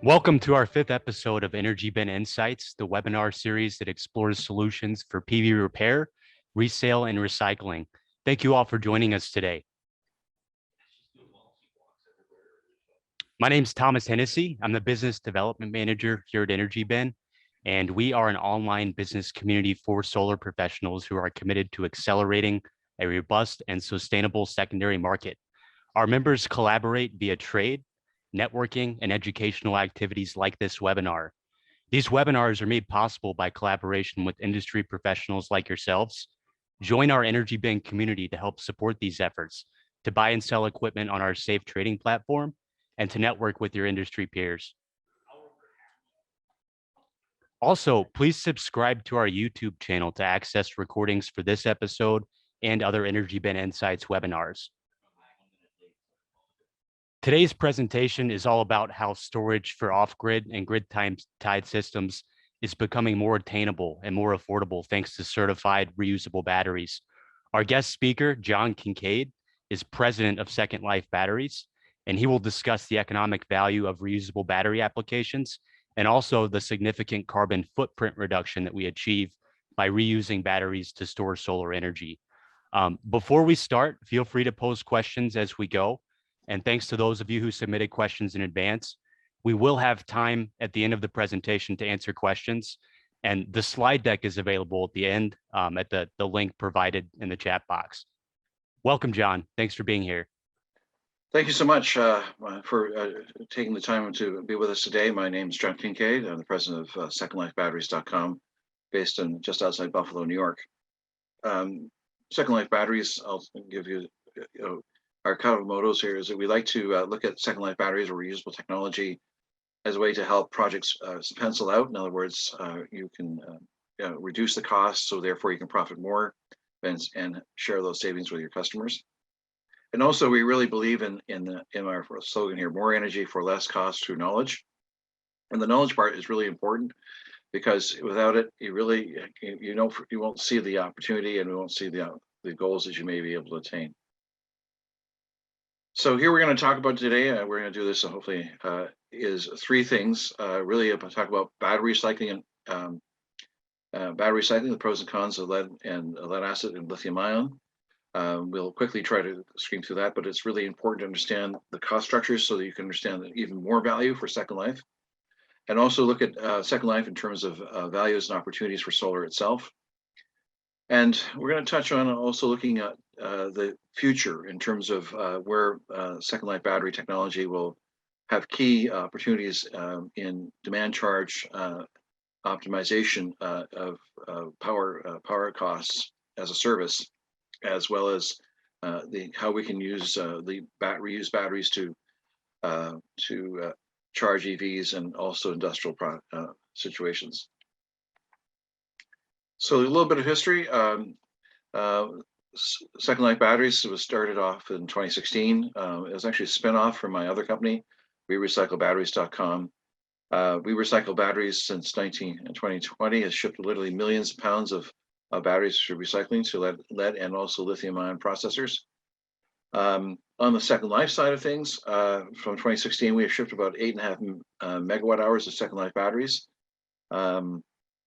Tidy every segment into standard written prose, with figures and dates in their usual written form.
Welcome to our fifth episode of EnergyBin Insights, the webinar series that explores solutions for PV repair, resale, and recycling. Thank you all for joining us today. My name is Thomas Hennessy. I'm the Business Development Manager here at EnergyBin, and we are an online business community for solar professionals who are committed to accelerating a robust and sustainable secondary market. Our members collaborate via trade, networking, and educational activities like this webinar. These webinars are made possible by collaboration with industry professionals like yourselves. Join our EnergyBin community to help support these efforts, to buy and sell equipment on our safe trading platform, and to network with your industry peers. Also, please subscribe to our YouTube channel to access recordings for this episode and other EnergyBin Insights webinars. Today's presentation is all about how storage for off-grid and grid-tied systems is becoming more attainable and more affordable thanks to certified reusable batteries. Our guest speaker, John Kincaide, is president of 2ndLife Batteries, and he will discuss the economic value of reusable battery applications and also the significant carbon footprint reduction that we achieve by reusing batteries to store solar energy. Before we start, feel free to pose questions as we go. And thanks to those of you who submitted questions in advance. We will have time at the end of the presentation to answer questions. And the slide deck is available at the end at the link provided in the chat box. Welcome, John. Thanks for being here. Thank you so much for taking the time to be with us today. My name is John Kincaide. I'm the president of secondlifebatteries.com, based in just outside Buffalo, New York. Second Life Batteries, I'll give you, our kind of mottos here is that we like to look at Second Life batteries or reusable technology as a way to help projects pencil out. In other words, you can reduce the cost, so therefore you can profit more and share those savings with your customers. And also, we really believe in our slogan here: more energy for less cost through knowledge. And the knowledge part is really important because without it, you won't see the opportunity and we won't see the goals that you may be able to attain. So here we're going to talk about today, we're going to do this hopefully, is three things. Really talk about battery recycling and the pros and cons of lead acid and lithium-ion. We'll quickly try to screen through that, but it's really important to understand the cost structures so that you can understand even more value for Second Life. And also look at Second Life in terms of values and opportunities for solar itself. And we're going to touch on also looking at the future in terms of where Second Life battery technology will have key opportunities in demand charge optimization of power costs as a service, as well as how we can use reuse batteries to charge EVs and also industrial situations. So a little bit of history. Second Life Batteries was started off in 2016. It was actually a spinoff from my other company, recyclebatteries.com. We recycle batteries since 2020. Has shipped literally millions of pounds of batteries for recycling to lead and also lithium-ion processors. On the Second Life side of things, from 2016, we have shipped about 8.5 megawatt hours of Second Life batteries.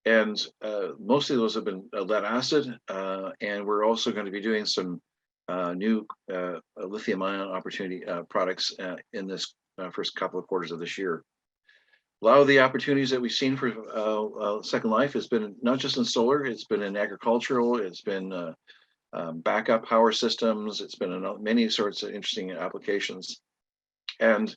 And mostly those have been lead acid, and we're also going to be doing some new lithium-ion opportunity products in this first couple of quarters of this year. A lot of the opportunities that we've seen for Second Life has been not just in solar, it's been in agricultural, it's been backup power systems, it's been in many sorts of interesting applications. And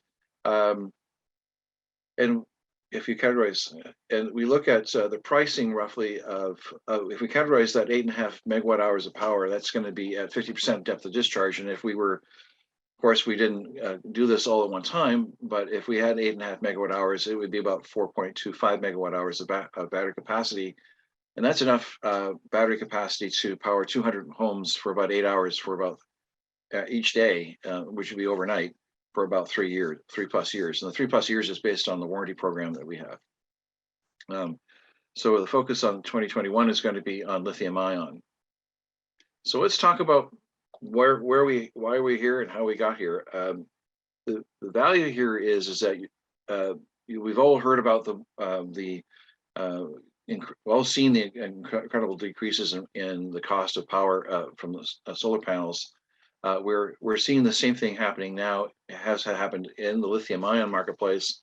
if you categorize, and we look at the pricing roughly of if we categorize that 8.5 megawatt hours of power, that's going to be at 50% depth of discharge. And if we were, of course, we didn't do this all at one time, but if we had 8.5 megawatt hours, it would be about 4.25 megawatt hours of battery capacity. And that's enough battery capacity to power 200 homes for about 8 hours for about each day, which would be overnight. for about 3+ years. And the 3+ years is based on the warranty program that we have. So the focus on 2021 is going to be on lithium-ion. So let's talk about why we're here and how we got here. The value here is that we've all heard about we've all seen the incredible decreases in the cost of power from the solar panels. We're seeing the same thing happening now. It has happened in the lithium-ion marketplace,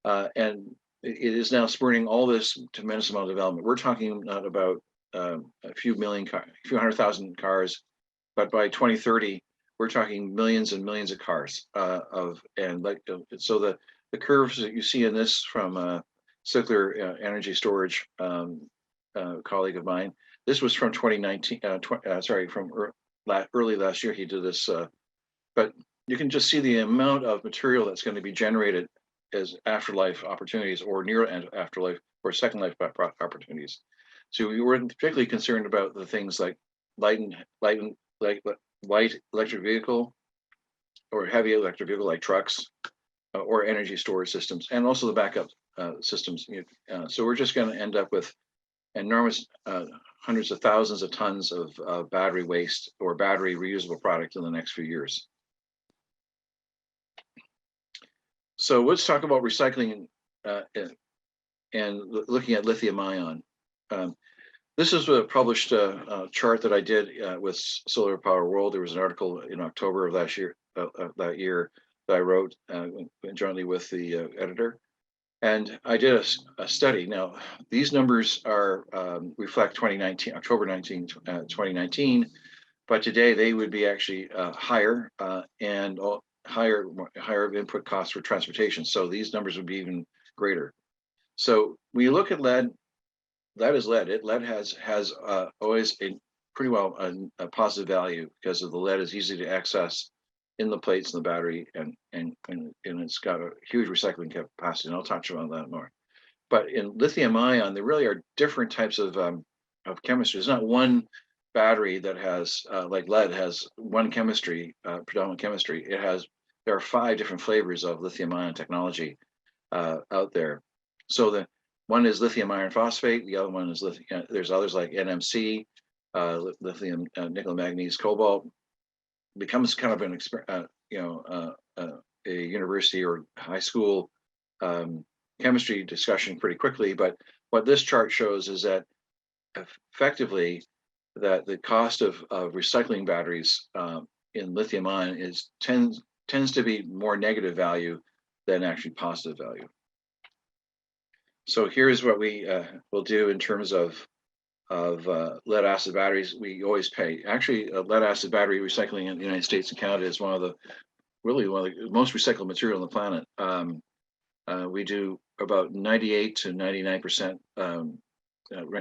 and it is now spurring all this tremendous amount of development. We're talking not about a few hundred thousand cars, but by 2030, we're talking millions and millions of cars. So the curves that you see in this from Circular Energy Storage colleague of mine, this was from 2019. From early last year he did this, but you can just see the amount of material that's going to be generated as afterlife opportunities or near afterlife or second life opportunities. So we were particularly concerned about the things like light electric vehicle or heavy electric vehicle like trucks or energy storage systems, and also the backup systems. So we're just going to end up with enormous hundreds of thousands of tons of battery waste or battery reusable product in the next few years. So let's talk about recycling and looking at lithium-ion. This is a published chart that I did with Solar Power World. There was an article in October of that year that I wrote jointly with the editor. And I did a study. Now, these numbers are reflect 2019, October 19, 2019, but today they would be actually higher and higher input costs for transportation. So these numbers would be even greater. So when you look at lead is lead. Lead has always pretty well a positive value because of the lead is easy to access in the plates in the battery, and it's got a huge recycling capacity, and I'll touch on that more. But in lithium-ion, there really are different types of chemistry. There's not one battery that has like lead has one chemistry, predominant chemistry. There are 5 different flavors of lithium-ion technology out there. So the one is lithium iron phosphate. The other one is lithium. There's others like NMC, lithium nickel manganese cobalt. Becomes kind of an a university or high school chemistry discussion pretty quickly. But what this chart shows is that effectively that the cost of recycling batteries in lithium-ion tends to be more negative value than actually positive value. So here's what we will do in terms of lead acid batteries. We always pay. Actually, lead acid battery recycling in the United States and Canada is one of the most recycled material on the planet. We do about 98 to 99%.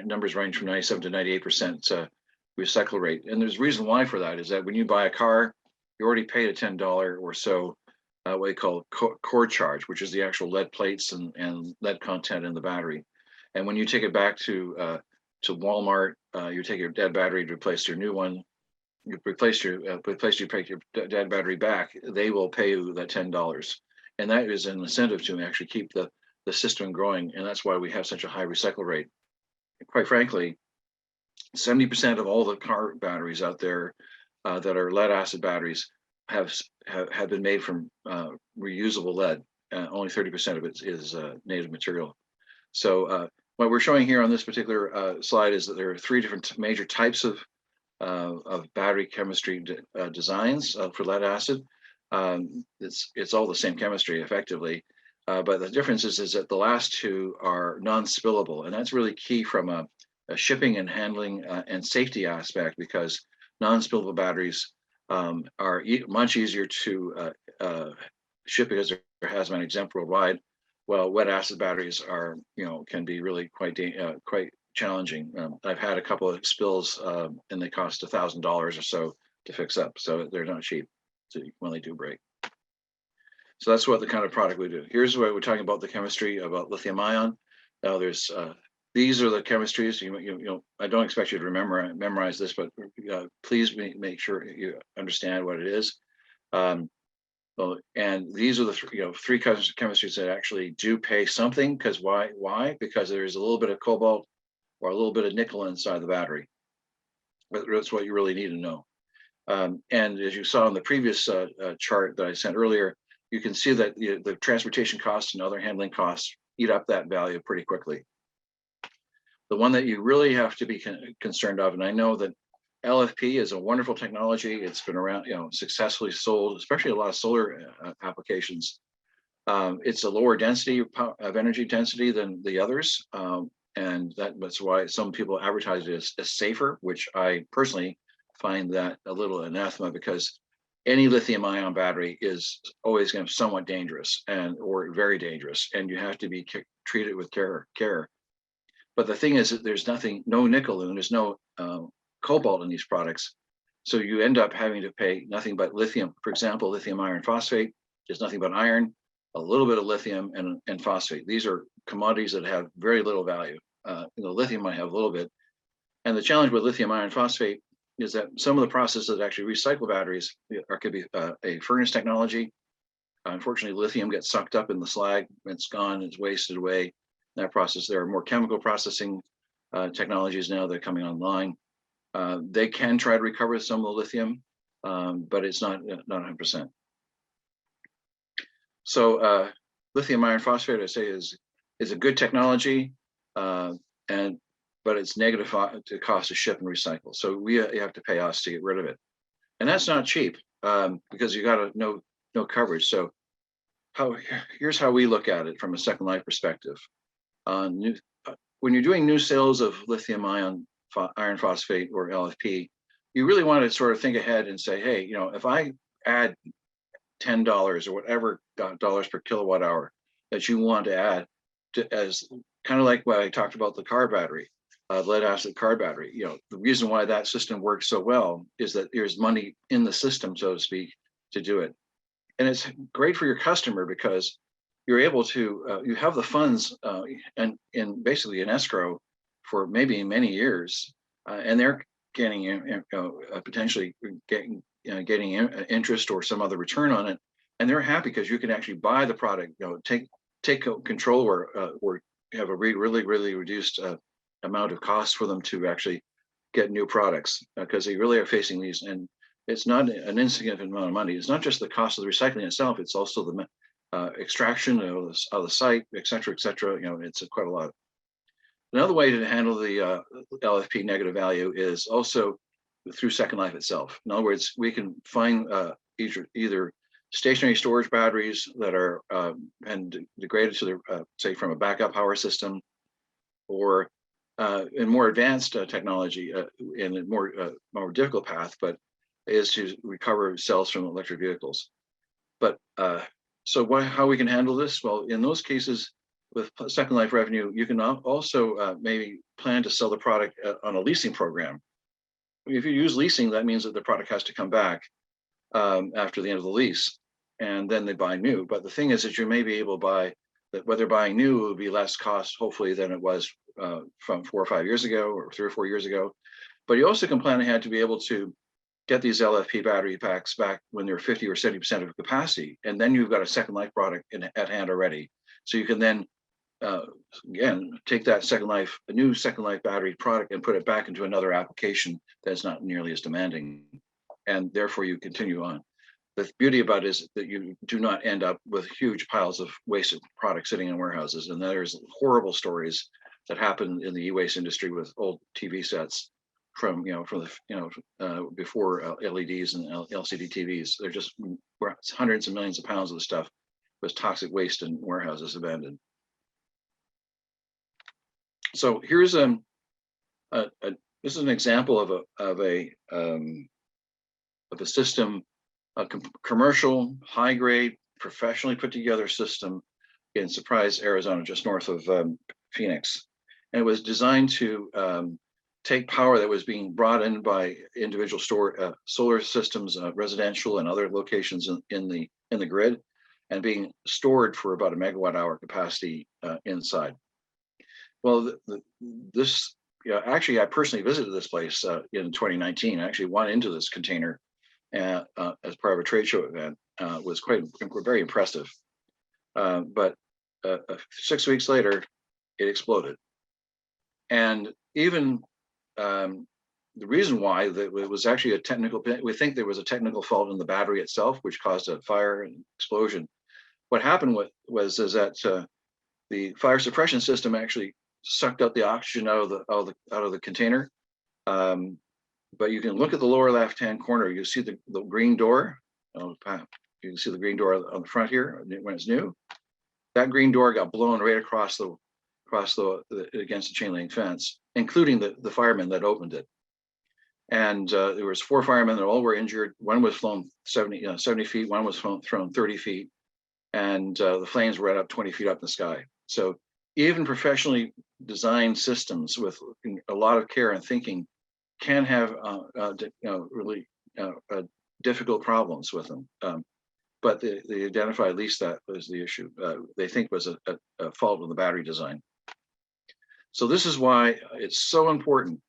Numbers range from 97 to 98% recycle rate. And there's a reason why for that is that when you buy a car, you already paid a $10 or so what they call core charge, which is the actual lead plates and lead content in the battery. And when you take it back to Walmart, you take your dead battery to replace your new one. You take your dead battery back. They will pay you that $10, and that is an incentive to actually keep the system growing. And that's why we have such a high recycle rate. Quite frankly, 70% of all the car batteries out there that are lead acid batteries have been made from reusable lead. Only 30% of it is native material. So what we're showing here on this particular slide is that there are 3 different major types of battery chemistry designs for lead acid. It's all the same chemistry effectively, but the difference is that the last 2 are non-spillable, and that's really key from a shipping and handling and safety aspect, because non-spillable batteries are much easier to ship because they're hazmat exempt worldwide. Well, lead acid batteries are, can be really quite challenging. I've had a couple of spills, and they cost $1,000 or so to fix up. So they're not cheap when they do break. So that's what the kind of product we do. Here's what we're talking about: the chemistry about lithium-ion. Now there's these are the chemistries. I don't expect you to memorize this, but please make sure you understand what it is. Well, and these are the three kinds of chemistries that actually do pay something. Because why? Why? Because there's a little bit of cobalt or a little bit of nickel inside the battery. That's what you really need to know. And as you saw in the previous chart that I sent earlier, you can see that the transportation costs and other handling costs eat up that value pretty quickly. The one that you really have to be concerned of, and I know that LFP is a wonderful technology. It's been around, successfully sold, especially a lot of solar applications. It's a lower density of energy density than the others. And that's why some people advertise it as safer, which I personally find that a little anathema, because any lithium-ion battery is always going to be somewhat dangerous or very dangerous, and you have to be treated with care. But the thing is that there's no nickel, and there's no cobalt in these products. So you end up having to pay nothing but lithium. For example, lithium iron phosphate is nothing but iron, a little bit of lithium and phosphate. These are commodities that have very little value. Lithium might have a little bit. And the challenge with lithium iron phosphate is that some of the processes that actually recycle batteries could be a furnace technology. Unfortunately, lithium gets sucked up in the slag, it's gone, it's wasted away. In that process, there are more chemical processing technologies now that are coming online. They can try to recover some of the lithium, but it's not 100%. So lithium iron phosphate, I say, is a good technology, but it's negative to cost to ship and recycle. So you have to pay us to get rid of it, and that's not cheap because you got to know coverage. So here's how we look at it from a Second Life perspective. When you're doing new sales of lithium iron phosphate or LFP, you really want to sort of think ahead and say, hey, if I add $10 or whatever dollars per kilowatt hour that you want to add as kind of like what I talked about the car battery, lead acid car battery. The reason why that system works so well is that there's money in the system, so to speak, to do it. And it's great for your customer because you're able to, you have the funds and basically an escrow for maybe many years, and they're getting potentially getting interest or some other return on it, and they're happy because you can actually buy the product, take control or have a really reduced amount of cost for them to actually get new products because they really are facing these, and it's not an insignificant amount of money. It's not just the cost of the recycling itself; it's also the extraction of the site, et cetera, et cetera. It's quite a lot. Another way to handle the LFP negative value is also through Second Life itself. In other words, we can find either stationary storage batteries that are and degraded to the say from a backup power system, or in more advanced technology in a more difficult path, but is to recover cells from electric vehicles. But so how we can handle this? Well, in those cases, with Second Life revenue, you can also maybe plan to sell the product on a leasing program. If you use leasing, that means that the product has to come back after the end of the lease, and then they buy new. But the thing is that you may be able to buy that, whether buying new will be less cost, hopefully, than it was from 4 or 5 years ago or 3 or 4 years ago. But you also can plan ahead to be able to get these LFP battery packs back when they're 50 or 70% of capacity, and then you've got a Second Life product at hand already. So you can then again take that a new Second Life battery product and put it back into another application that's not nearly as demanding, and therefore you continue on. The beauty about it is that you do not end up with huge piles of wasted product sitting in warehouses. And there's horrible stories that happen in the e-waste industry with old TV sets from before LEDs and LCD TVs. They're just hundreds of millions of pounds of the stuff was toxic waste in warehouses abandoned. So here's this is an example of a system, a commercial, high grade, professionally put together system in Surprise, Arizona, just north of Phoenix. And it was designed to take power that was being brought in by individual solar systems, residential and other locations in the grid, and being stored for about a megawatt hour capacity inside. Well, actually, I personally visited this place in 2019. I actually went into this container as part of a trade show event, was very impressive. But 6 weeks later, it exploded. And even the reason why that it was actually a technical, we think there was a technical fault in the battery itself, which caused a fire and explosion. What happened was that the fire suppression system actually sucked out the oxygen out of the container. But you can look at the lower left-hand corner. You see the green door. You can see the green door on the front here when it's new. That green door got blown right across against the chain link fence, including the firemen that opened it. And there was 4 firemen that all were injured. One was flown 70 feet. One was thrown 30 feet. And the flames ran up 20 feet up in the sky. So even professionally designed systems with a lot of care and thinking can have really difficult problems with them. But they identify at least that was the issue. They think was a fault of the battery design. So this is why it's so important,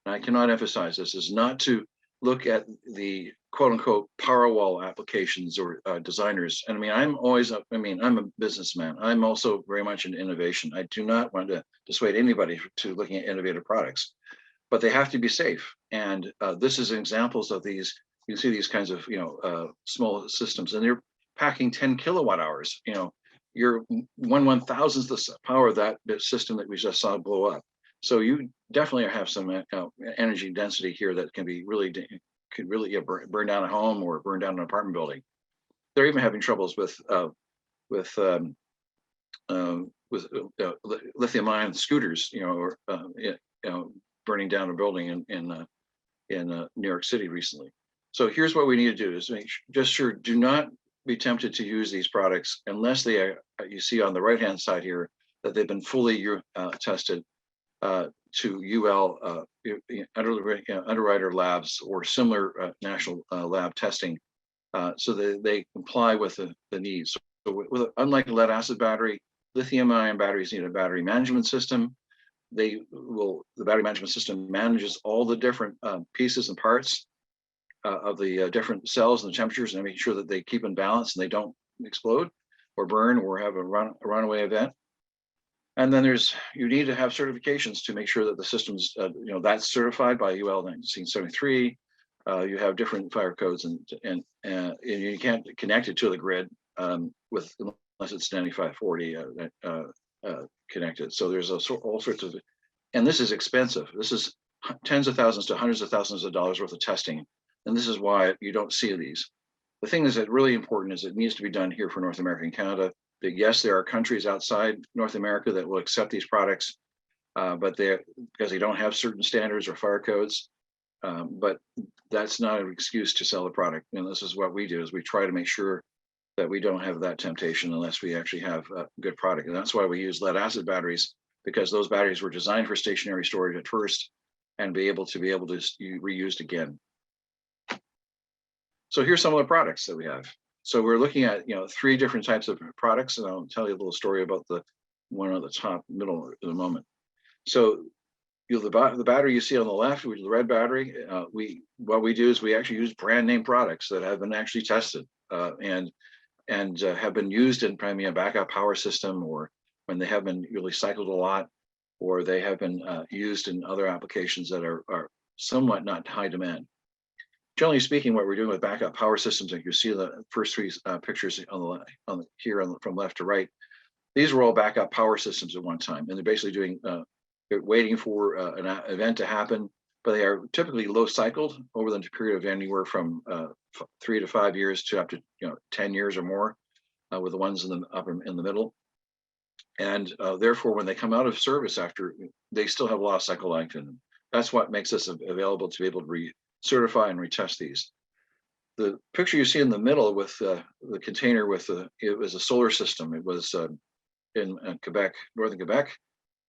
and I cannot emphasize this, is not to look at the quote unquote power wall applications or designers. And I mean, I'm a businessman. I'm also very much into innovation. I do not want to dissuade anybody to looking at innovative products, but they have to be safe. And this is examples of these. You see these kinds of small systems, and they're packing 10 kilowatt hours. You're 1/1000th the power of that system that we just saw blow up. So you definitely have some energy density here that can could really burn down a home or burn down an apartment building. They're even having troubles with lithium-ion scooters, or burning down a building in New York City recently. So here's what we need to do: is do not be tempted to use these products unless they are. You see on the right-hand side here that they've been fully tested to UL underwriter labs or similar national lab testing, so that they comply with the needs. So unlike a lead acid battery, lithium-ion batteries need a battery management system. The battery management system manages all the different pieces and parts of the different cells and the temperatures, and make sure that they keep in balance and they don't explode or burn or have a runaway event. And then you need to have certifications to make sure that the system's that's certified by UL 1973. You have different fire codes, and you can't connect it to the grid unless it's 9540 connected. So there's all sorts of, and this is expensive. This is tens of thousands to hundreds of thousands of dollars worth of testing. And this is why you don't see these. The thing is that really important is it needs to be done here for North America and Canada. That yes, there are countries outside North America that will accept these products, but because they don't have certain standards or fire codes. But that's not an excuse to sell the product. And this is what we do: is we try to make sure that we don't have that temptation unless we actually have a good product. And that's why we use lead acid batteries, because those batteries were designed for stationary storage at first and be able to be reused again. So here's some of the products that we have. So we're looking at 3 different types of products, and I'll tell you a little story about the one on the top middle in a moment. So the battery you see on the left, which is the red battery, what we do is we actually use brand name products that have been actually tested and have been used in primarily a backup power system, or when they have been really cycled a lot, or they have been used in other applications that are somewhat not high demand. Generally speaking, what we're doing with backup power systems, like you see the first 3 pictures from left to right, these were all backup power systems at one time, and they're basically they're waiting for an event to happen, but they are typically low cycled over the period of anywhere from 3 to 5 years to up to 10 years or more, with the ones in the middle. And therefore, when they come out of service after, they still have a lot of cycle life in them. That's what makes us available to be able to certify and retest these. The picture you see in the middle with the container it was a solar system. It was in Quebec, northern Quebec.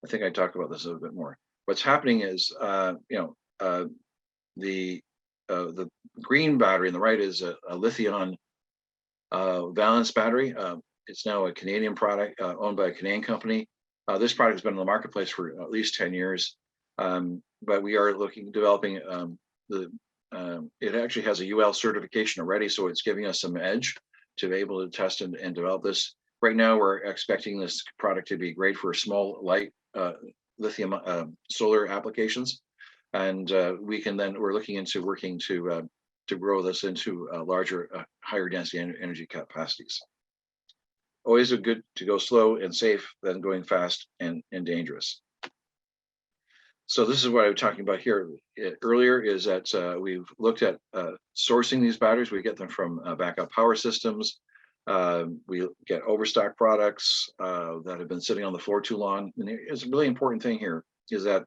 I think I talked about this a little bit more. What's happening is, the green battery on the right is a lithium valence battery. It's now a Canadian product owned by a Canadian company. This product has been in the marketplace for at least 10 years, but we are developing it actually has a UL certification already, so it's giving us some edge to be able to test and develop this. Right now, we're expecting this product to be great for small, light lithium solar applications, and we're looking into working to grow this into larger, higher density energy capacities. Always good to go slow and safe than going fast and dangerous. So this is what I was talking about here earlier, is that we've looked at sourcing these batteries. We get them from backup power systems. We get overstock products that have been sitting on the floor too long. And it's a really important thing here is that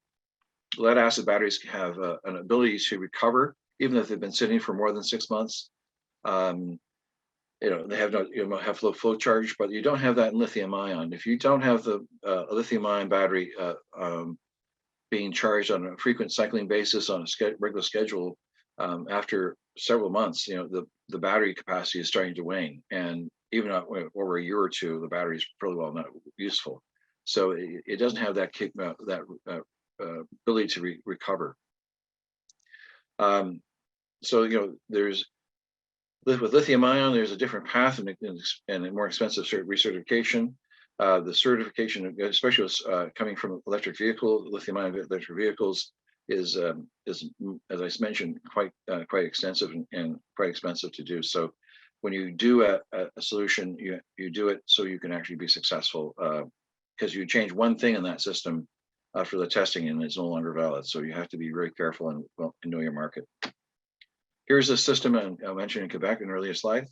lead acid batteries have an ability to recover, even if they've been sitting for more than 6 months. They have have low flow charge, but you don't have that in lithium ion. If you don't have the lithium ion battery being charged on a frequent cycling basis on a regular schedule, after several months, the battery capacity is starting to wane, and even over a year or two, the battery is pretty well not useful. So it doesn't have that ability to recover. So there's with lithium ion, there's a different path and a more expensive recertification. The certification, especially coming from electric vehicle, lithium-ion electric vehicles, is as I mentioned, quite extensive and quite expensive to do. So when you do a solution, you do it so you can actually be successful, because you change one thing in that system for the testing and it's no longer valid. So you have to be very careful and know your market. Here's a system I mentioned in Quebec in an earlier slide.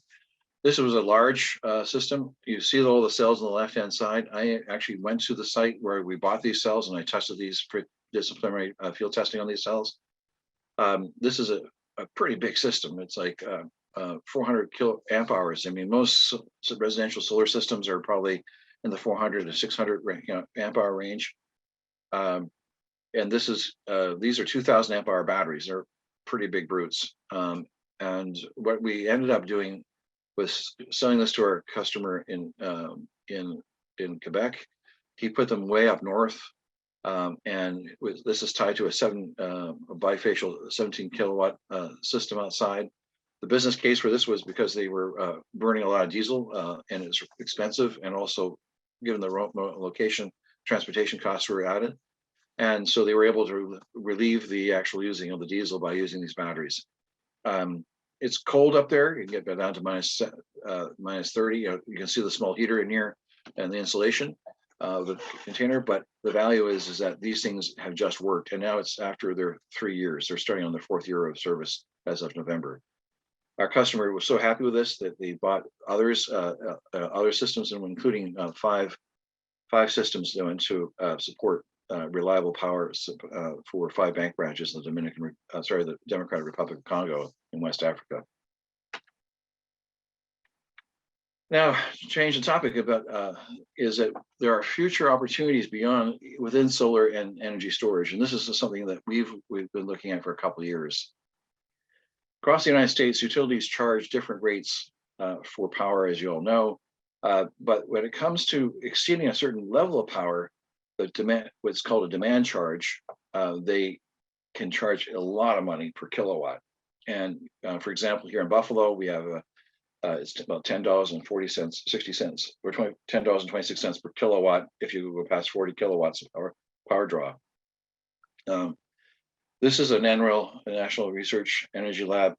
This was a large system. You see all the cells on the left-hand side. I actually went to the site where we bought these cells and I tested these disciplinary field testing on these cells. This is a pretty big system. It's like 400 amp hours. I mean, most residential solar systems are probably in the 400 to 600 amp hour range. And these are 2,000 amp hour batteries. They're pretty big brutes. And what we ended up doing was selling this to our customer in Quebec. He put them way up north, and this is tied to a bifacial 17 kilowatt system outside. The business case for this was because they were burning a lot of diesel, and it's expensive, and also given the location, transportation costs were added. And so they were able to relieve the actual using of the diesel by using these batteries. It's cold up there. You can get down to minus 30. You can see the small heater in here and the insulation of the container. But the value is that these things have just worked. And now it's after their 3 years. They're starting on their 4th year of service as of November. Our customer was so happy with this that they bought other systems, including five systems to support reliable power for 5 bank branches in the Democratic Republic of Congo in West Africa. Now, to change the topic about is that there are future opportunities within solar and energy storage, and this is something that we've been looking at for a couple of years. Across the United States, utilities charge different rates for power, as you all know, but when it comes to exceeding a certain level of power, the demand, what's called a demand charge, they can charge a lot of money per kilowatt. And for example, here in Buffalo, we have it's about $10.40, 60 cents, or $10.26 per kilowatt if you go past 40 kilowatts of power draw. This is an NREL, National Research Energy Lab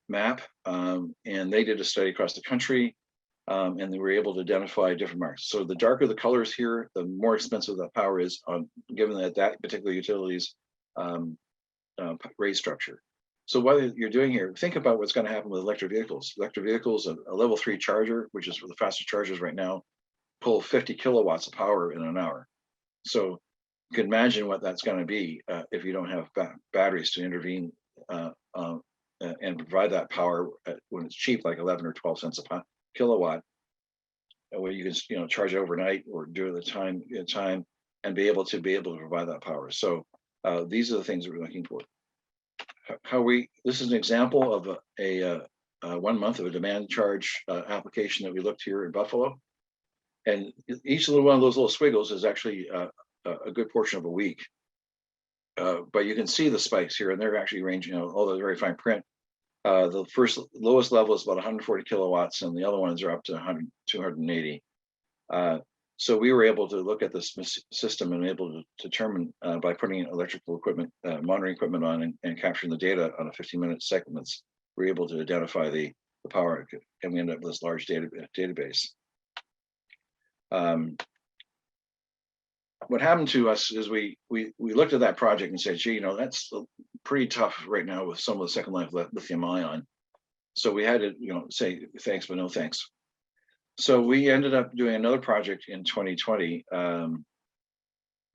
map, and they did a study across the country. And they were able to identify different markets. So the darker the colors here, the more expensive the power is, given that particular utility's rate structure. So what you're doing here, think about what's going to happen with electric vehicles. Electric vehicles, a level 3 charger, which is the fastest chargers right now, pull 50 kilowatts of power in an hour. So you can imagine what that's going to be if you don't have batteries to intervene and provide that power when it's cheap, like 11 or 12 cents a kilowatt, where you can charge overnight or during the time and be able to provide that power. So these are the things that we're looking for. This is an example of a 1 month of a demand charge application that we looked here in Buffalo, and each little one of those little squiggles is actually a good portion of a week. But you can see the spikes here, and they're actually ranging, although they're very fine print. The first lowest level is about 140 kilowatts, and the other ones are up to 100, 280. So we were able to look at this system and able to determine by putting electrical equipment, monitoring equipment on and capturing the data on a 15-minute segments, we're able to identify the power, and we end up with this large database. What happened to us is we looked at that project and said, gee, you know, that's pretty tough right now with some of the second life lithium-ion. So we had to, you know, say thanks, but no thanks. So we ended up doing another project in 2020, and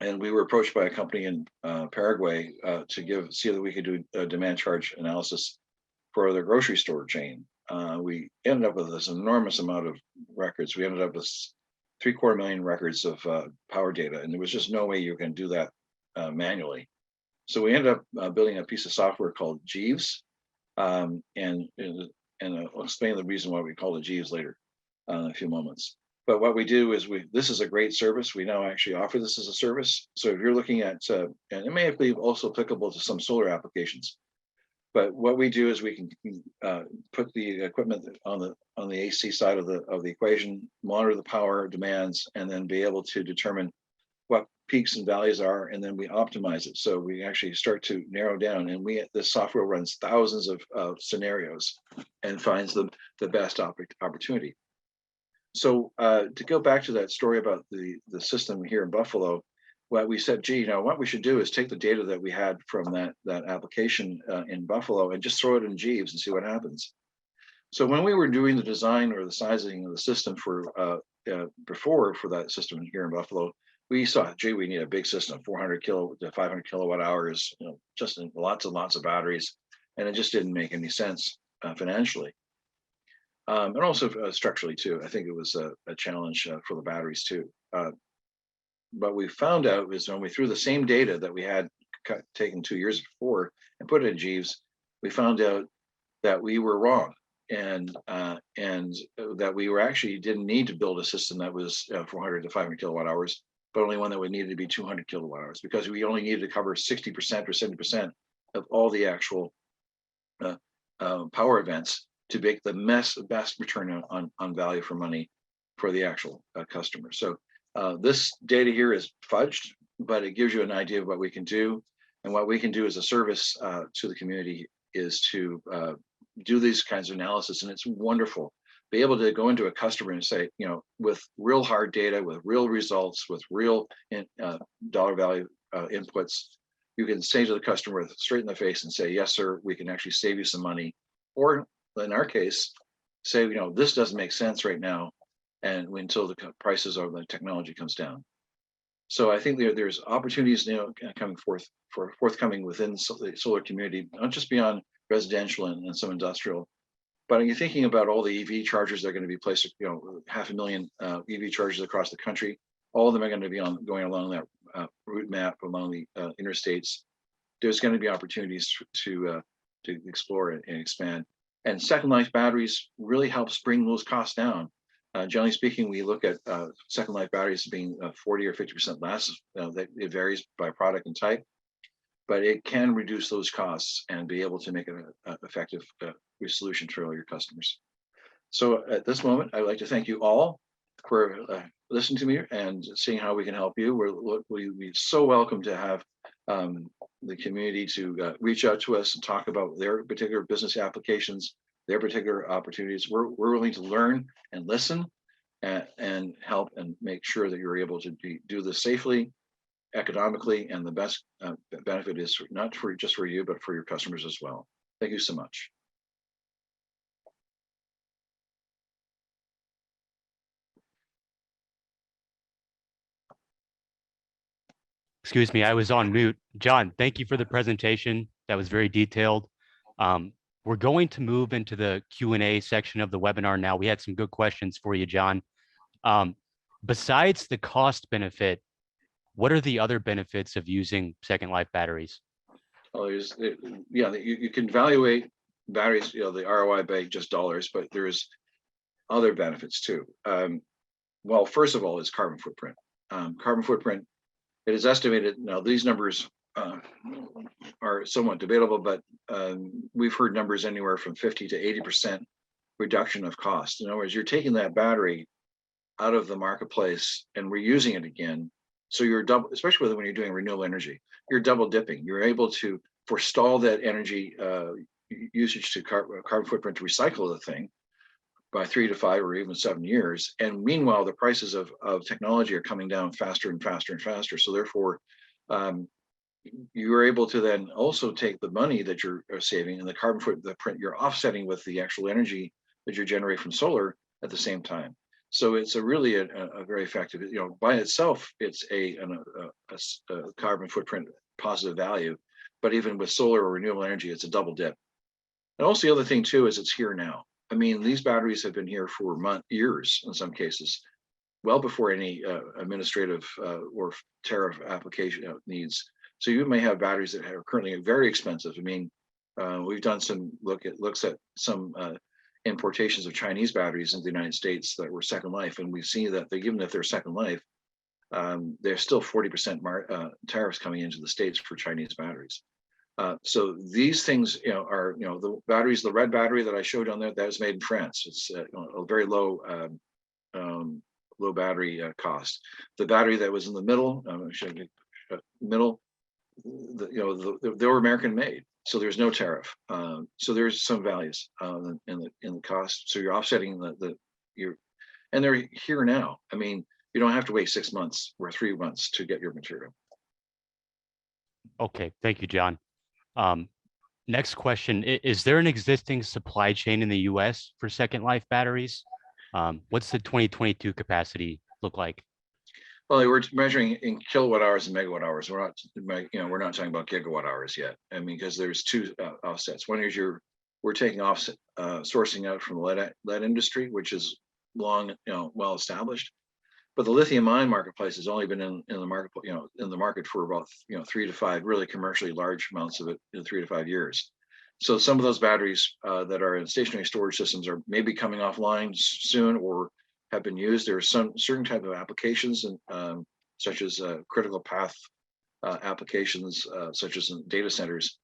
we were approached by a company in Paraguay to see that we could do a demand charge analysis for their grocery store chain. We ended up with this enormous amount of records. We ended up with 750,000 records of power data, and there was just no way you can do that manually. So we ended up building a piece of software called Jeeves, and I'll explain the reason why we call it Jeeves later in a few moments. But what we do is this is a great service. We now actually offer this as a service. So if you're looking at, and it may be also applicable to some solar applications, but what we do is we can put the equipment on the AC side of the equation, monitor the power demands, and then be able to determine what peaks and valleys are, and then we optimize it. So we actually start to narrow down, and this software runs thousands of scenarios and finds the best opportunity. So to go back to that story about the system here in Buffalo, what we said, gee, you know, what we should do is take the data that we had from that application in Buffalo and just throw it in Jeeves and see what happens. So when we were doing the design or the sizing of the system before for that system here in Buffalo, we saw, gee, we need a big system, 400 to 500 kilowatt hours, you know, just lots and lots of batteries, and it just didn't make any sense financially. And also structurally too. I think it was a challenge for the batteries too. But we found out is when we threw the same data that we had taken 2 years before and put it in Jeeves, we found out that we were wrong, and that we were actually didn't need to build a system that was 400 to 500 kilowatt hours, but only one that would need to be 200 kilowatt hours, because we only needed to cover 60% or 70% of all the actual power events to make the best return on value for money for the actual customer. So this data here is fudged, but it gives you an idea of what we can do. And what we can do as a service to the community is to do these kinds of analysis. And it's wonderful. Be able to go into a customer and say, you know, with real hard data, with real results, with real dollar value inputs, you can say to the customer straight in the face and say, yes, sir, we can actually save you some money. Or in our case, say, you know, this doesn't make sense right now, and until the prices of the technology comes down. So I think there's opportunities, you know, forthcoming within the solar community, not just beyond residential and some industrial. But you're thinking about all the EV chargers that are going to be placed, you know, 500,000 EV chargers across the country. All of them are going to be going along that route map along the interstates. There's going to be opportunities to explore and expand. And Second Life batteries really helps bring those costs down. Generally speaking, we look at Second Life batteries being 40 or 50% less. It varies by product and type, but it can reduce those costs and be able to make an effective solution for all your customers. So at this moment, I'd like to thank you all for listening to me and seeing how we can help you. We're so welcome to have the community to reach out to us and talk about their particular business applications, their particular opportunities. We're willing to learn and listen and help and make sure that you're able to do this safely, economically, and the best benefit is not just for you, but for your customers as well. Thank you so much. Excuse me, I was on mute. John, thank you for the presentation. That was very detailed. We're going to move into the Q&A section of the webinar now. We had some good questions for you, John. Besides the cost benefit, what are the other benefits of using Second Life batteries? Oh, you can evaluate batteries, you know, the ROI by just dollars, but there's other benefits too. Well, first of all, is carbon footprint. Carbon footprint, it is estimated, now these numbers are somewhat debatable, but we've heard numbers anywhere from 50 to 80% reduction of cost. In other words, you're taking that battery out of the marketplace and reusing it again. So you're double, especially when you're doing renewable energy, you're double dipping. You're able to forestall that energy usage to carbon footprint to recycle the thing by 3 to 5 or even 7 years. And meanwhile, the prices of technology are coming down faster and faster and faster. So therefore, you're able to then also take the money that you're saving and the carbon footprint you're offsetting with the actual energy that you're generating from solar at the same time. So it's really a very effective, by itself, it's a carbon footprint positive value, but even with solar or renewable energy, it's a double dip. And also the other thing too, is it's here now. I mean, these batteries have been here for years in some cases, well before any administrative or tariff application needs. So you may have batteries that are currently very expensive. I mean, we've done some looks at some importations of Chinese batteries into the United States that were Second Life, and we've seen that even if they're Second Life, there's still 40% tariffs coming into the States for Chinese batteries. So these things, are the batteries. The red battery that I showed on there, that was made in France. It's a very low low battery cost. The battery that was in the middle, they were American made, so there's no tariff. So there's some values in the cost. So you're offsetting and they're here now. I mean, you don't have to wait 6 months or 3 months to get your material. Okay, thank you, John. Next question, is there an existing supply chain in the US for Second Life batteries? What's the 2022 capacity look like? Well, we're measuring in kilowatt hours and megawatt hours. We're not talking about gigawatt hours yet. I mean, because there's two offsets. One is we're taking offset sourcing out from the lead industry, which is long, well established. But the lithium-ion marketplace has only been in the market, in the market for about 3 to 5 really commercially large amounts of it in 3 to 5 years. So some of those batteries that are in stationary storage systems are maybe coming offline soon or have been used. There are some certain type of applications, and such as critical path applications, such as in data centers.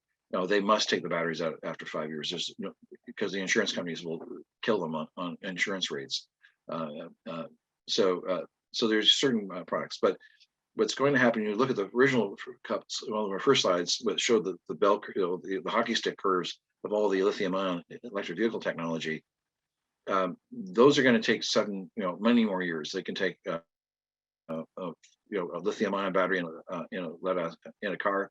They must take the batteries out after 5 years, because the insurance companies will kill them on insurance rates. So there's certain products, but what's going to happen, you look at the original cups, one of our first slides, which showed the bell, the hockey stick curves of all the lithium-ion electric vehicle technology. Those are going to take many more years. They can take a lithium-ion battery in a car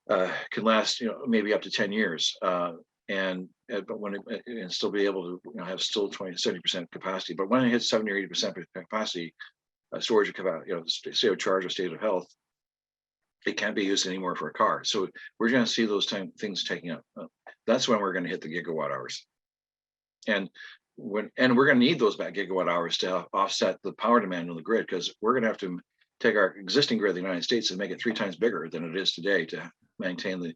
can last maybe up to 10 years. But when and still be able to have still 70% capacity. But when it hits 70 or 80% capacity, storage of capacity, state of charge or state of health, it can't be used anymore for a car. So we're going to see those things taking up. That's when we're going to hit the gigawatt hours. And we're going to need those gigawatt hours to offset the power demand on the grid, because we're going to have to take our existing grid of the United States and make it 3 times bigger than it is today to maintain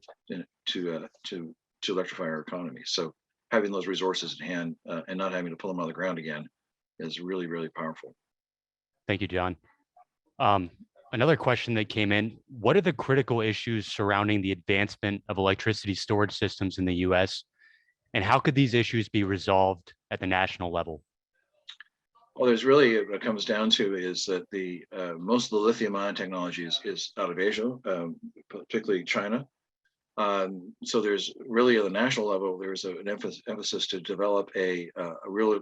to electrify our economy. So having those resources at hand and not having to pull them out of the ground again is really, really powerful. Thank you, John. Another question that came in, what are the critical issues surrounding the advancement of electricity storage systems in the US? And how could these issues be resolved at the national level? Well, there's really, what it comes down to is that most of the lithium-ion technology is out of Asia, particularly China. So there's really at the national level, there's an emphasis to develop a real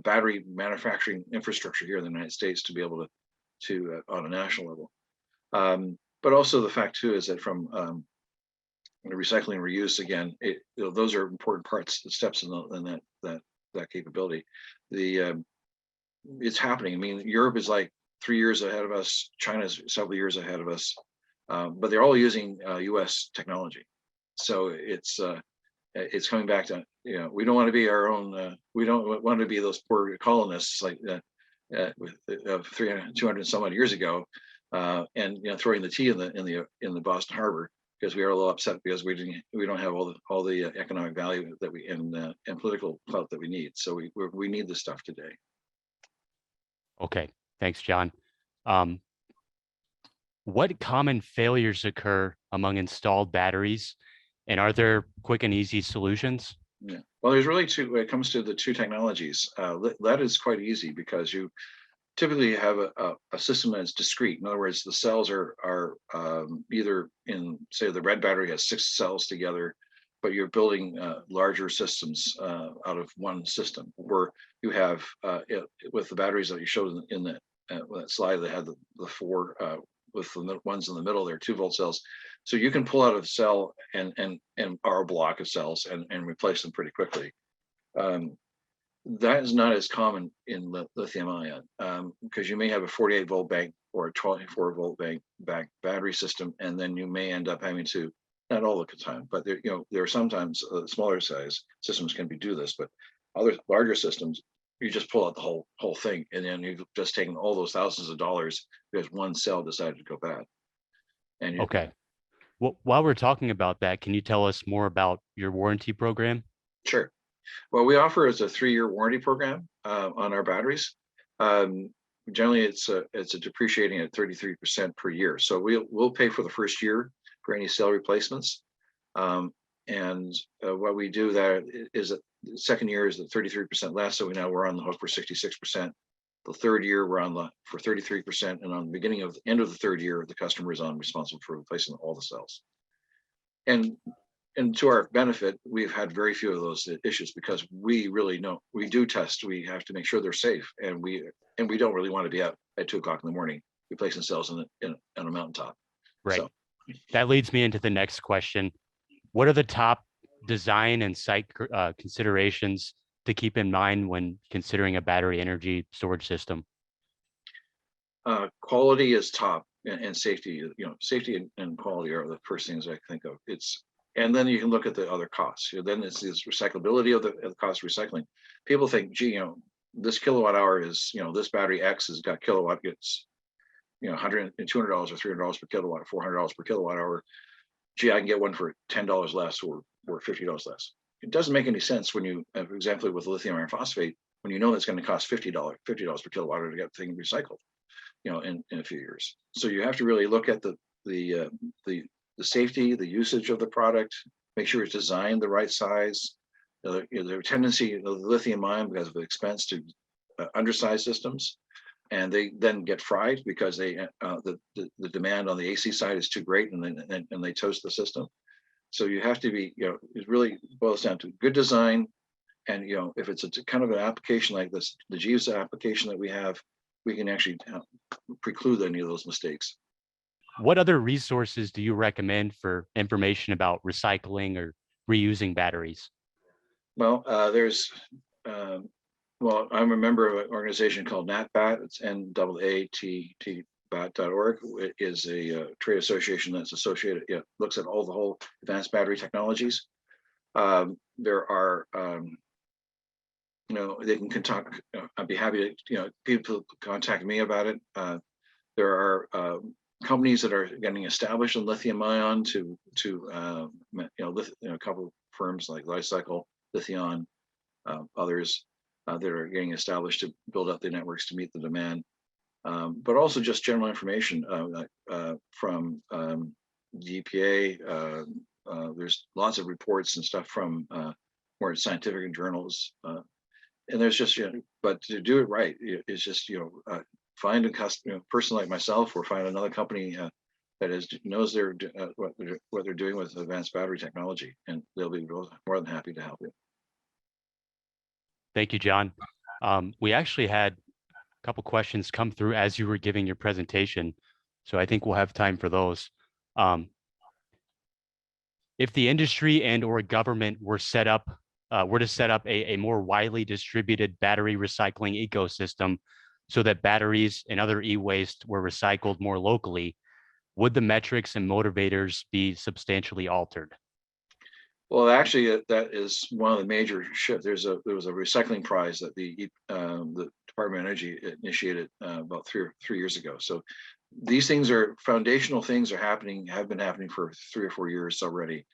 battery manufacturing infrastructure here in the United States to be able to on a national level. But also the fact too is that from recycling and reuse, again, those are important parts, the steps in that capability. It's happening. I mean, Europe is like 3 years ahead of us. China's several years ahead of us. But they're all using U.S. technology, so it's coming back to we don't want to be our own. We don't want to be those poor colonists like with 300, 200 some odd years ago, and throwing the tea in the Boston Harbor, because we are a little upset because we don't have all the economic value that we and political clout that we need. So we need this stuff today. Okay, thanks, John. What common failures occur among installed batteries? And are there quick and easy solutions? Yeah. Well, there's really two, when it comes to the two technologies, lead is quite easy because you typically have a system that's discrete. In other words, the cells are either in, say, the red battery has 6 cells together, but you're building larger systems out of one system. Where you have with the batteries that you showed in that slide, they had the 4 with the ones in the middle. They're 2-volt cells, so you can pull out a cell and or a block of cells and replace them pretty quickly. Um, that is not as common in lithium ion because you may have a 48-volt bank or a 24-volt bank battery system, and then you may end up having to, not all the time, but there are sometimes smaller size systems can do this, but other larger systems, you just pull out the whole thing, and then you've just taken all those thousands of dollars because one cell decided to go bad. And Okay. Well, while we're talking about that, can you tell us more about your warranty program? sure. Well, we offer is a 3-year warranty program on our batteries. Generally, it's a depreciating at 33% per year. So we'll pay for the first year for any cell replacements. And what we do there is that the second year is at 33% less. So we're on the hook for 66%. The third year we're on for 33%, and on the end of the third year, the customer is responsible for replacing all the cells. And to our benefit, we've had very few of those issues because we really know we do test. We have to make sure they're safe, and we don't really want to be out at 2 o'clock in the morning replacing cells on a mountaintop. Right. So That leads me into the next question. What are the top design and site considerations to keep in mind when considering a battery energy storage system? quality is top, and safety. Safety and quality are the first things I think of. And then you can look at the other costs. Then it's this recyclability of the cost of recycling. People think, gee, this kilowatt hour is, this battery X has got kilowatt, gets, $100 and $200 or $300 per kilowatt, or $400 per kilowatt hour. Gee, I can get one for $10 less or $50 less. It doesn't make any sense when you, for example, with lithium iron phosphate, when you know that's going to cost $50 per kilowatt hour to get the thing recycled, in a few years. So you have to really look at the safety, the usage of the product, make sure it's designed the right size. Their tendency of the lithium ion, because of the expense, to undersize systems, and they then get fried because the demand on the AC side is too great, and they toast the system. So you have to be, it really boils down to good design, and if it's a kind of an application like this, the jeeves application that we have, we can actually preclude any of those mistakes. What other resources do you recommend for information about recycling or reusing batteries? Well, there's, well, I'm a member of an organization called NATBAT. It's NAATT.org. It is a trade association that's associated, looks at the whole advanced battery technologies. There are, they can contact, I'd be happy to, people contact me about it. There are companies that are getting established in lithium ion a couple of firms like Lifecycle, Lithium, others that are getting established to build up the networks to meet the demand. But also just general information from the EPA. There's lots of reports and stuff from more scientific journals. And there's just, but to do it right, it's just, find a person like myself, or find another company that knows what they're doing with advanced battery technology, and they'll be more than happy to help you. Thank you, John. We actually had a couple questions come through as you were giving your presentation, so I think we'll have time for those. If the industry and or government were to set up a more widely distributed battery recycling ecosystem so that batteries and other e-waste were recycled more locally, would the metrics and motivators be substantially altered? Well, actually, that is one of the major shifts. There was a recycling prize that the Department of Energy initiated about three years ago. So these things are foundational things have been happening for 3 or 4 years already,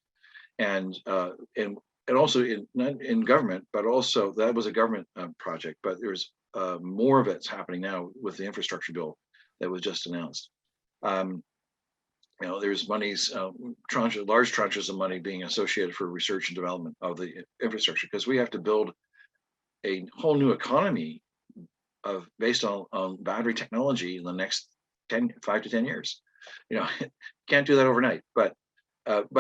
and also not in government, but also that was a government project. But there's more of it's happening now with the infrastructure bill that was just announced. there's monies, large tranches of money being associated for research and development of the infrastructure, because we have to build a whole new economy based on battery technology in the next 5 to 10 years. Can't do that overnight, but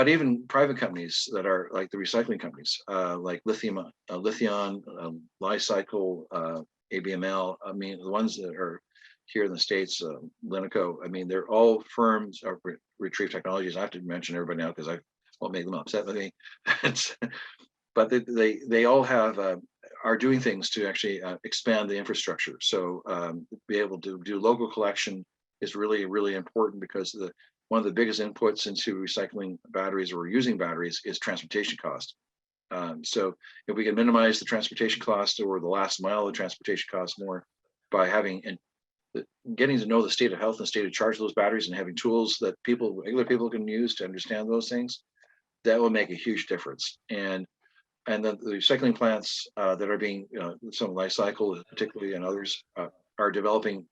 even private companies that are like the recycling companies, like lithium-ion, Li-Cycle, ABML. I mean, the ones that are here in the States, Linico. I mean, they're all firms of Retrieve Technologies. I have to mention everybody now because I won't make them upset with me. But they all are doing things to actually expand the infrastructure. So be able to do local collection is really, really important, because one of the biggest inputs into recycling batteries or using batteries is transportation cost. So if we can minimize the transportation cost, or the last mile of transportation cost, more by getting to know the state of health and state of charge of those batteries, and having tools that regular people can use to understand those things, that will make a huge difference. And the recycling plants that are being, some Li-Cycle particularly, and others are developing,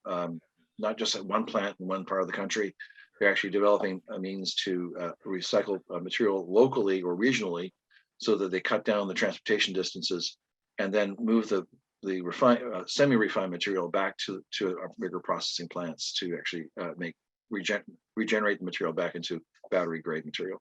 not just at one plant in one part of the country. They're actually developing a means to recycle material locally or regionally, so that they cut down the transportation distances, and then move the semi-refined material back to our bigger processing plants to actually regenerate the material back into battery grade material.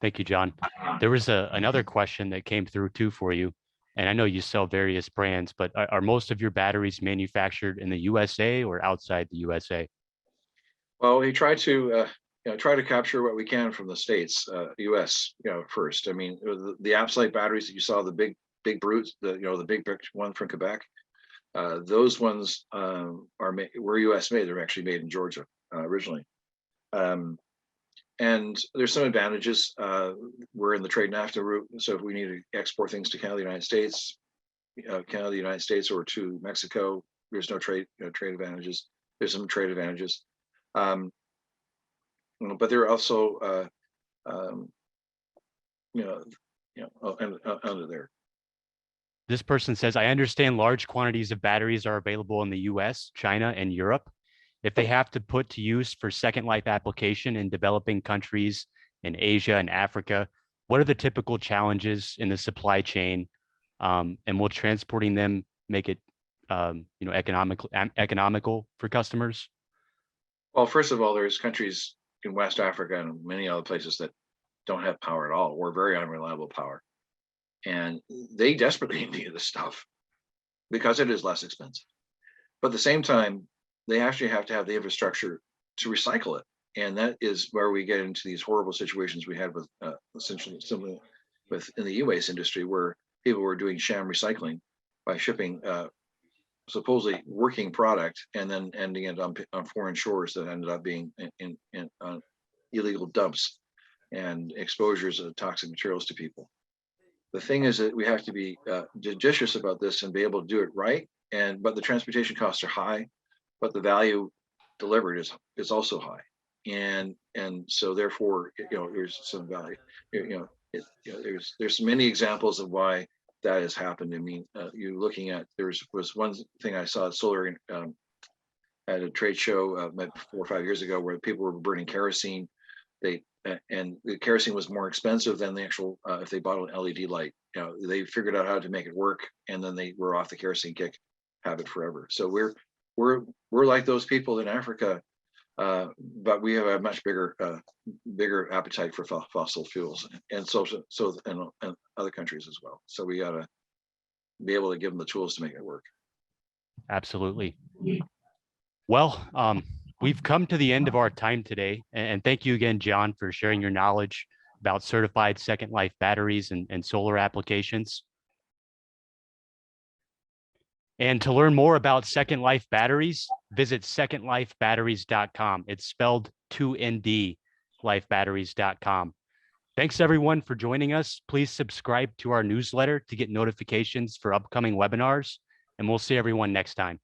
Thank you, John. There was another question that came through too for you. And I know you sell various brands, but are most of your batteries manufactured in the USA or outside the USA? Well, we try to capture what we can from the States, US, first. I mean, the Appsite batteries that you saw, the big brutes, the big one from Quebec, those ones were US made. They're actually made in Georgia originally. And there's some advantages. We're in the trade NAFTA route, so if we need to export things to Canada, United States, or to Mexico, there's no trade advantages. There's some trade advantages, but there are also under there. This person says, I understand large quantities of batteries are available in the US, China, and Europe. If they have to put to use for Second Life application in developing countries in Asia and Africa, what are the typical challenges in the supply chain? And will transporting them make it economical for customers? Well, first of all, there's countries in West Africa and many other places that don't have power at all, or very unreliable power. And they desperately need this stuff because it is less expensive. But at the same time, they actually have to have the infrastructure to recycle it. And that is where we get into these horrible situations we had with essentially in the e-waste industry, where people were doing sham recycling by shipping supposedly working product and then ending it on foreign shores that ended up being in illegal dumps and exposures of toxic materials to people. The thing is that we have to be judicious about this and be able to do it right. But the transportation costs are high, but the value delivered is also high, and so therefore there's some value. There's many examples of why that has happened. I mean, you're looking at, was one thing I saw at solar at a trade show 4 or 5 years ago, where people were burning kerosene. And the kerosene was more expensive than the actual if they bought an LED light. They figured out how to make it work, and then they were off the kerosene kick habit forever. So we're like those people in Africa, but we have a much bigger appetite for fossil fuels, and so and other countries as well. So we got to be able to give them the tools to make it work. Absolutely. Well, we've come to the end of our time today, and thank you again, John, for sharing your knowledge about certified Second Life batteries and solar applications. And to learn more about Second Life batteries, visit secondlifebatteries.com. It's spelled 2ndlifebatteries.com. Thanks everyone for joining us. Please subscribe to our newsletter to get notifications for upcoming webinars, and we'll see everyone next time.